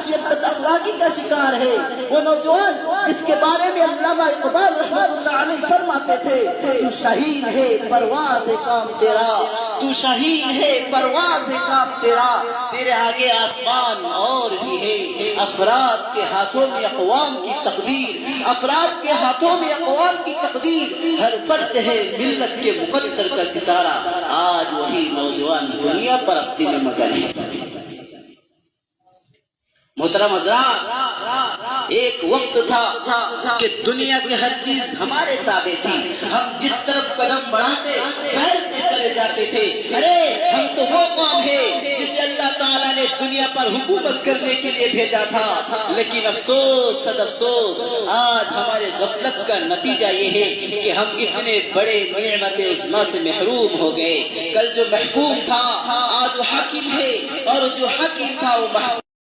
معصیت بد اخلاقی کا شکار ہے، وہ نوجوان جس کے بارے میں علامہ اقبال رحمۃ اللہ علیہ فرماتے تھے تو شہین ہے پرواز ہے کام تیرا، تو شہین ہے پرواز ہے کام تیرا، تیرے آگے آسمان اور بھی ہے، افراد کے ہاتھوں میں اقوام کی تقدیر، افراد کے ہاتھوں میں اقوام کی تقدیر، ہر فرد ہے ملت کے مقدر کا ستارہ، آج وہی نوجوان دنیا پرستی میں مگن ہے۔ محترم حضرات، ایک وقت تھا کہ دنیا کی ہر چیز ہمارے تابع تھی، ہم جس طرف قدم بڑھاتے پھیلتے چلے جاتے تھے، ارے ہم تو وہ قوم ہے جسے اللہ تعالیٰ نے دنیا پر حکومت کرنے کے لیے بھیجا تھا، لیکن افسوس صد افسوس آج ہمارے غفلت کا نتیجہ یہ ہے کہ ہم اتنے بڑے نعمت عظمیٰ سے محروم ہو گئے۔ کل جو محکوم تھا آج وہ حاکم ہے، اور جو حاکم تھا وہ محکوم